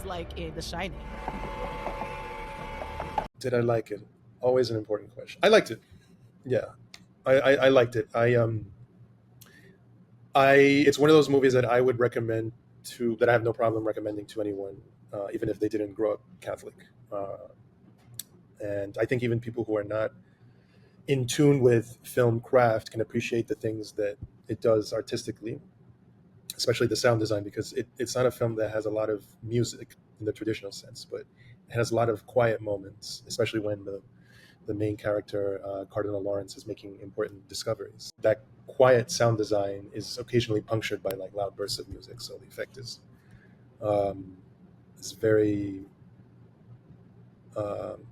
almost like in The Shining. Did I like it? Always an important question. I liked it. Yeah, I liked it. It's one of those movies that I would recommend to that I have no problem recommending to anyone, even if they didn't grow up Catholic. And I think even people who are not in tune with film craft can appreciate the things that it does artistically, especially the sound design, because it's not a film that has a lot of music in the traditional sense, but it has a lot of quiet moments, especially when the main character, Cardinal Lawrence, is making important discoveries. That quiet sound design is occasionally punctured by like loud bursts of music, so the effect um, is very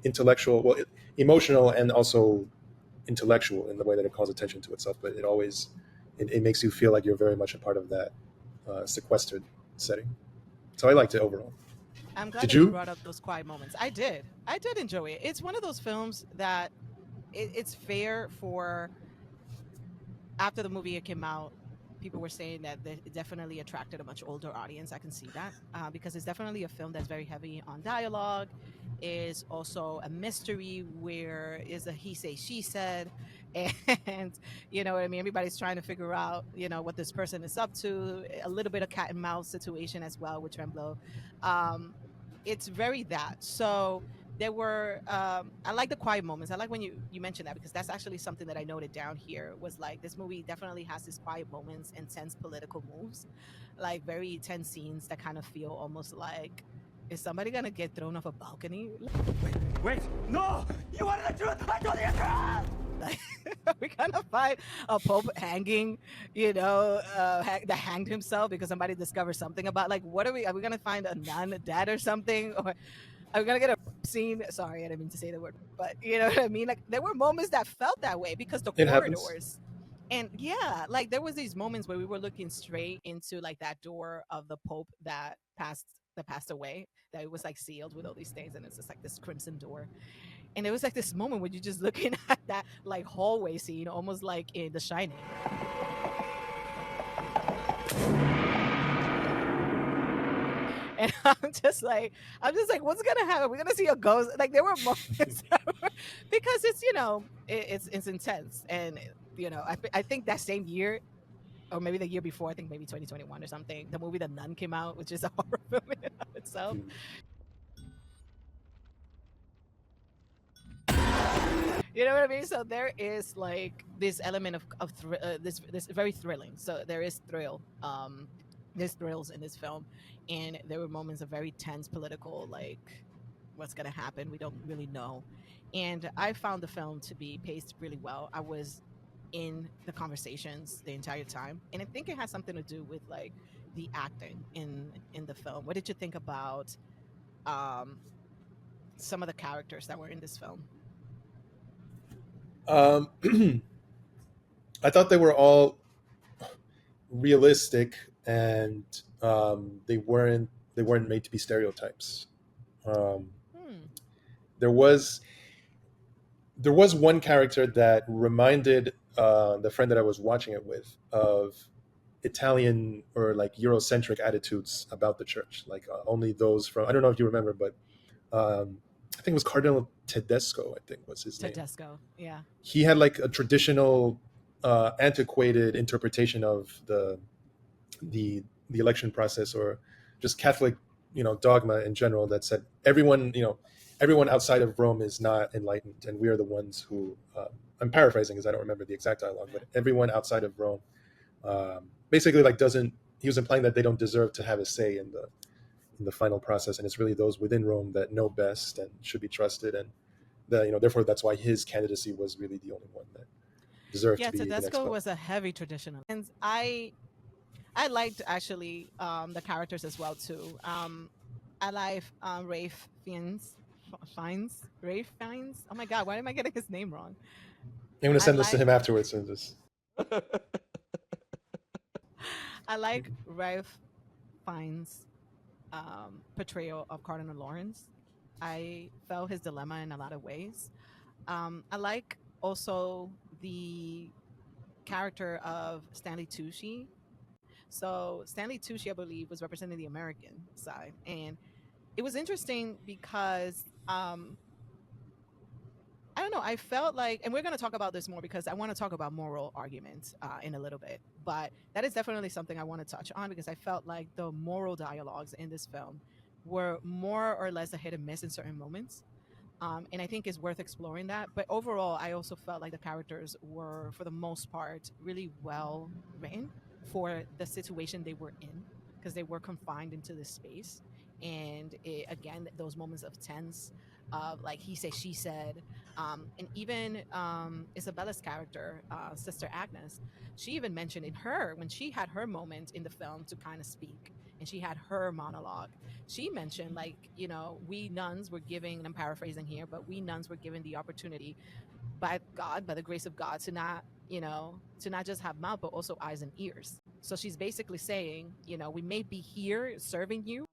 intellectual, emotional, and also intellectual in the way that it calls attention to itself. But it makes you feel like you're very much a part of that sequestered setting. So I liked it overall. I'm glad Did that you you? brought up those quiet moments. I did. I did enjoy it. It's one of those films that it's fair for after the movie came out, people were saying that it definitely attracted a much older audience. I can see that because it's definitely a film that's very heavy on dialogue. Is also a mystery where is a he say she said, and you know what I mean. Everybody's trying to figure out what this person is up to. A little bit of cat and mouse situation as well with Tremblow. Um, it's very that so there were I like the quiet moments. I like when you mentioned that because that's actually something that I noted down here was like this movie definitely has these quiet moments and tense political moves, like very tense scenes that kind of feel almost like, is somebody gonna get thrown off a balcony? Wait! No! You wanted the truth! I told you the truth! Like, are we gonna find a pope hanging, that hanged himself because somebody discovered something about, like, what are we gonna find a nun dead or something, or are we gonna get a scene? Sorry, I didn't mean to say the word, but you know what I mean. Like there were moments that felt that way because the It happens. corridors, and yeah, like there was these moments where we were looking straight into like that door of the pope that passed away, that it was like sealed with all these things, and it's just like this crimson door, and it was like this moment when you're just looking at that like hallway scene, almost like in The Shining. And I'm just like, what's gonna happen? We're gonna see a ghost. Like there were moments because it's intense, and I think that same year, or maybe the year before, I think maybe 2021 or something, the movie The Nun came out, which is a horror film in and of itself. Mm. You know what I mean? So there is like this element of this very thrilling. So there is there's thrills in this film, and there were moments of very tense political, like what's gonna happen. We don't really know, and I found the film to be paced really well. I was in the conversations the entire time, and I think it has something to do with like the acting in the film. What did you think about um some of the characters that were in this film? Um, I thought they were all realistic, and they weren't made to be stereotypes. Um, Hmm. there was there was one character that reminded the friend that I was watching it with of Italian or like Eurocentric attitudes about the church. Like only those from, I don't know if you remember, but I think it was Cardinal Tedesco. I think was his name. Tedesco, yeah. He had like a traditional, antiquated interpretation of the election process, or just Catholic, dogma in general, that said everyone outside of Rome is not enlightened, and we are the ones who. I'm paraphrasing because I don't remember the exact dialogue, but everyone outside of Rome, basically, like doesn't. He was implying that they don't deserve to have a say in the final process, and it's really those within Rome that know best and should be trusted, and therefore that's why his candidacy was really the only one that deserved to Yeah, be the next Tedesco pope. was a heavy traditional. And I liked actually the characters as well too. I like Rafe Fiennes. Oh my god, why am I getting his name wrong? I'm going to I send this to like him afterwards, and just I like Rafe Fiennes' portrayal of Cardinal Lawrence. I felt his dilemma in a lot of ways. I like also the character of Stanley Tucci. So Stanley Tucci, I believe, was representing the American side, and it was interesting because I don't know. I felt like, and we're going to talk about this more because I want to talk about moral arguments in a little bit. But that is definitely something I want to touch on because I felt like the moral dialogues in this film were more or less a hit and miss in certain moments. And I think it's worth exploring that. But overall, I also felt like the characters were, for the most part, really well written for the situation they were in because they were confined into this space. And again, those moments of tense, of like he said, she said, and even Isabella's character, Sister Agnes, she even mentioned in her when she had her moment in the film to kind of speak, and she had her monologue, she mentioned like, we nuns were giving, and I'm paraphrasing here, but we nuns were given the opportunity by God, by the grace of God, to not, to not just have mouth but also eyes and ears. So she's basically saying, we may be here serving you.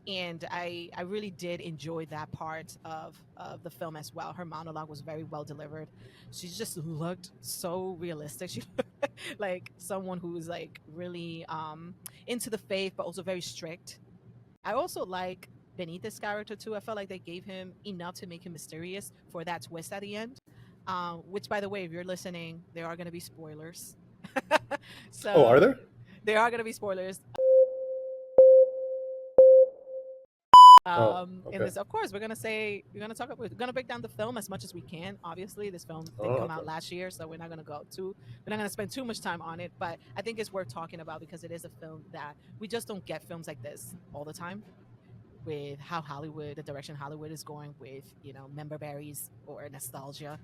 And I really did enjoy that part of the film as well. Her monologue was very well delivered. She just looked so realistic. She looked like someone who's like really into the faith but also very strict. I also like Benitez's character too. I felt like they gave him enough to make him mysterious for that twist at the end. Which, by the way, if you're listening, there are going to be spoilers. Oh, are So there? there are going to be spoilers. Oh, In okay. this, of course, we're gonna break down the film as much as we can. Obviously, this film Oh, didn't come out okay. last year, so we're not gonna spend too much time on it. But I think it's worth talking about because it is a film that we just don't get films like this all the time. With how the direction Hollywood is going with, member berries or nostalgia.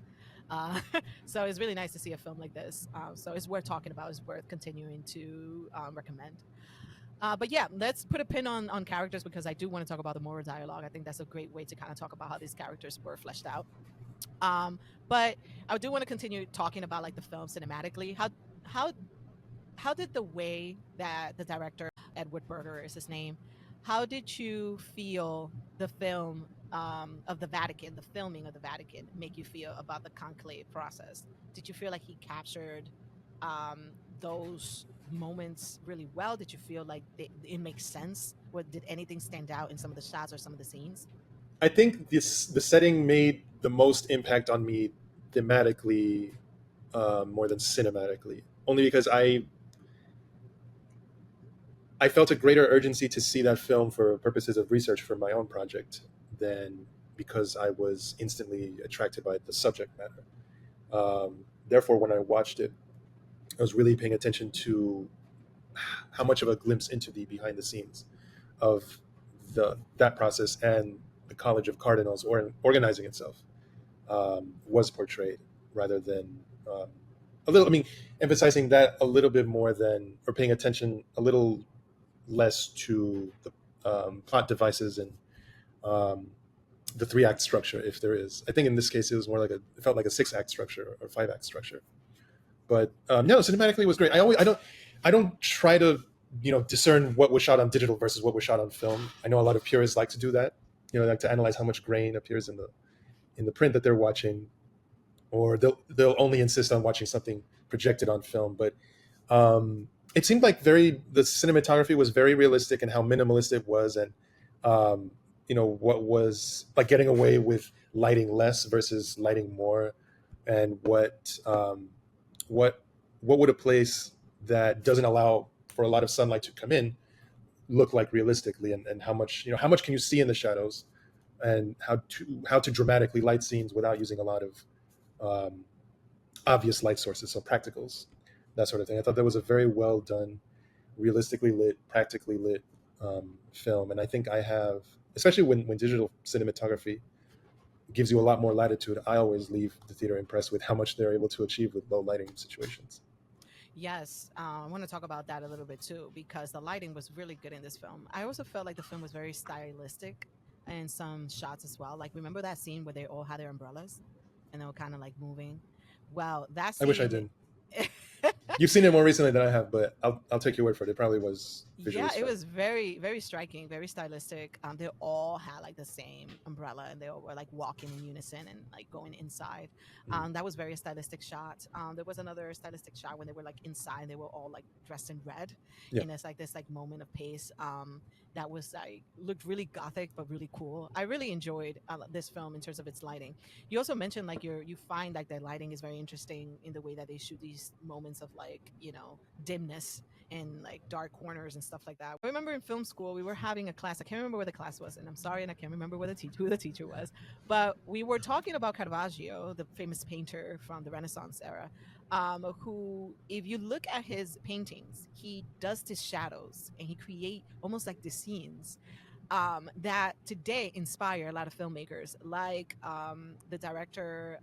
Uh, so it's really nice to see a film like this. So it's worth talking about. It's worth continuing to recommend. But yeah, let's put a pin on characters because I do want to talk about the moral dialogue. I think that's a great way to kind of talk about how these characters were fleshed out. Um, but I do want to continue talking about like the film cinematically. How how did the way that the director, Edward Berger is his name, how did you feel the film of the Vatican, the filming of the Vatican, make you feel about the conclave process? Did you feel like he captured those moments really well? Did you feel like it makes sense? Or did anything stand out in some of the shots or some of the scenes? I think the setting made the most impact on me thematically more than cinematically. Only because I felt a greater urgency to see that film for purposes of research for my own project than because I was instantly attracted by the subject matter. Therefore, when I watched it, I was really paying attention to how much of a glimpse into the behind the scenes of that process and the College of Cardinals or organizing itself was portrayed, rather than a little. I mean, emphasizing that a little bit more than, or paying attention a little less to the plot devices and um, the 3-act structure, if there is. I think in this case it was more like it felt like a 6-act structure or 5-act structure. But no, cinematically it was great. I don't try to discern what was shot on digital versus what was shot on film. I know a lot of purists like to do that. They like to analyze how much grain appears in the print that they're watching, or they'll only insist on watching something projected on film. But it seemed like the cinematography was very realistic and how minimalist it was, and um, what was like getting away with lighting less versus lighting more, and what what would a place that doesn't allow for a lot of sunlight to come in look like realistically, and how much can you see in the shadows, and how to dramatically light scenes without using a lot of um, obvious light sources, so practicals, that sort of thing. I thought that was a very well done, realistically lit, practically lit film, and I think I have, especially when digital cinematography gives you a lot more latitude. I always leave the theater impressed with how much they're able to achieve with low lighting situations. Yes, I want to talk about that a little bit too because the lighting was really good in this film. I also felt like the film was very stylistic in some shots as well. Like, remember that scene where they all had their umbrellas and they were kind of like moving? Well, that I wish I scene, didn't. You've seen it more recently than I have, but I'll take your word for it. It probably was visually Yeah, it striking. was very, very striking, very stylistic. They all had like the same umbrella, and they all were like walking in unison and like going inside. That was very stylistic shot. There was another stylistic shot when they were like inside. They were all like dressed in red, Yeah. and it's like this like moment of pace. That was like looked really gothic but really cool. I really enjoyed this film in terms of its lighting. You also mentioned like you find like the lighting is very interesting in the way that they shoot these moments of like dimness and like dark corners and stuff like that. I remember in film school we were having a class. I can't remember where the class was, and I'm sorry, and I can't remember who the teacher was. But we were talking about Caravaggio, the famous painter from the Renaissance era, who, if you look at his paintings, he does his shadows and he create almost like the scenes that today inspire a lot of filmmakers, like the director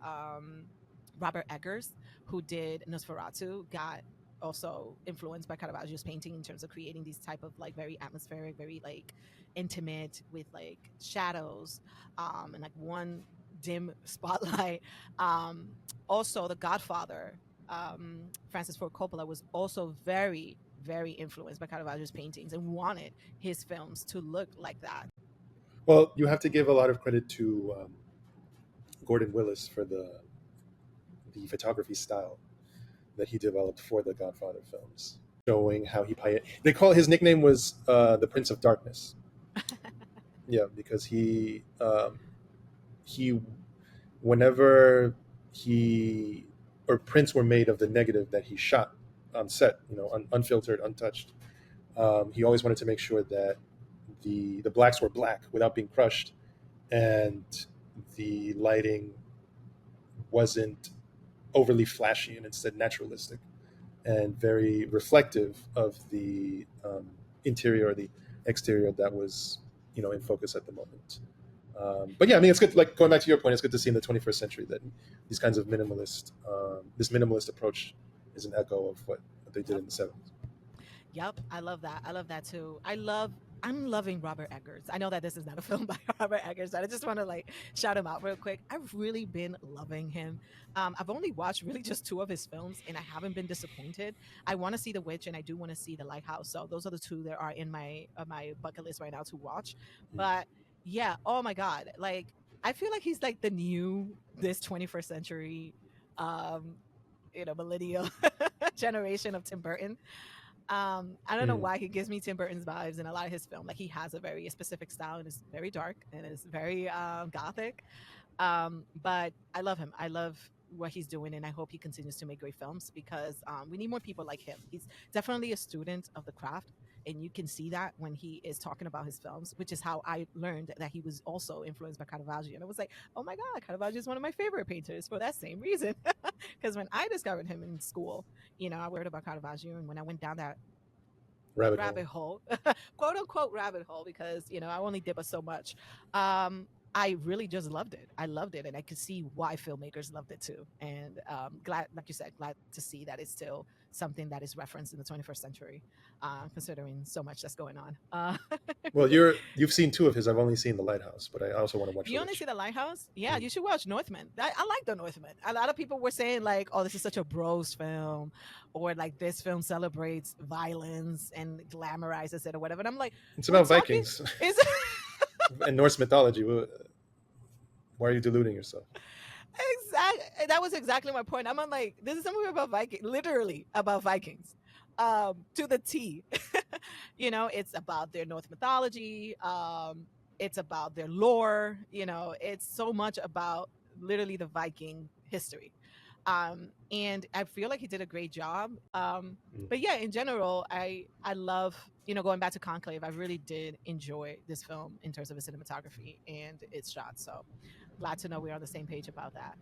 Robert Eggers, who did Nosferatu, got also influenced by Caravaggio's painting in terms of creating these type of like very atmospheric, very like intimate with like shadows and like one dim spotlight. Also, The Godfather, Francis Ford Coppola was also very, very influenced by Caravaggio's paintings and wanted his films to look like that. Well, you have to give a lot of credit to Gordon Willis for the photography style that he developed for the Godfather films, showing how he They call his nickname was the Prince of Darkness. Yeah, because he whenever he or prints were made of the negative that he shot on set, unfiltered, untouched. He always wanted to make sure that the blacks were black without being crushed, and the lighting wasn't overly flashy and instead naturalistic and very reflective of the interior or the exterior that was in focus at the moment. But yeah, I mean, it's good. Like going back to your point, it's good to see in the 21st century that these kinds of this minimalist approach is an echo of what they did in the 70s. Yep, I love that. I love that too. I'm loving Robert Eggers. I know that this is not a film by Robert Eggers, but I just want to like shout him out real quick. I've really been loving him. I've only watched really just two of his films, and I haven't been disappointed. I want to see The Witch, and I do want to see The Lighthouse. So those are the two that are in my bucket list right now to watch. But yeah, oh my god, like I feel like he's like the new this 21st century, um, millennial generation of Tim Burton. I don't know Mm. why he gives me Tim Burton's vibes in a lot of his film. Like he has a very specific style and it's very dark and it's very gothic. But I love him. I love what he's doing, and I hope he continues to make great films because we need more people like him. He's definitely a student of the craft, and you can see that when he is talking about his films, which is how I learned that he was also influenced by Caravaggio. And I was like, oh my God, Caravaggio is one of my favorite painters for that same reason. Because when I discovered him in school, I learned about Caravaggio, and when I went down that Rabbit hole. rabbit hole, quote unquote rabbit hole, because I only did but so much. I really just loved it. I loved it, and I could see why filmmakers loved it too. And glad, like you said, glad to see that it's still something that is referenced in the 21st century, considering so much that's going on. Well, you've seen two of his. I've only seen The Lighthouse, but I also want to watch The You only Witch. see The Lighthouse? Yeah, Mm. you should watch Northman. I like The Northman. A lot of people were saying like, "Oh, this is such a bros film," or like this film celebrates violence and glamorizes it or whatever. And I'm like, It's we're about talking. Vikings Is and Norse mythology. Why are you deluding yourself? exactly that was exactly my point. I'm like, this is a movie about Vikings, literally about Vikings, to the T. It's about their North mythology. It's about their lore. It's so much about literally the Viking history. And I feel like he did a great job. Mm. But yeah, in general, I love going back to Conclave. I really did enjoy this film in terms of its cinematography and its shots. So glad to know we're on the same page about that.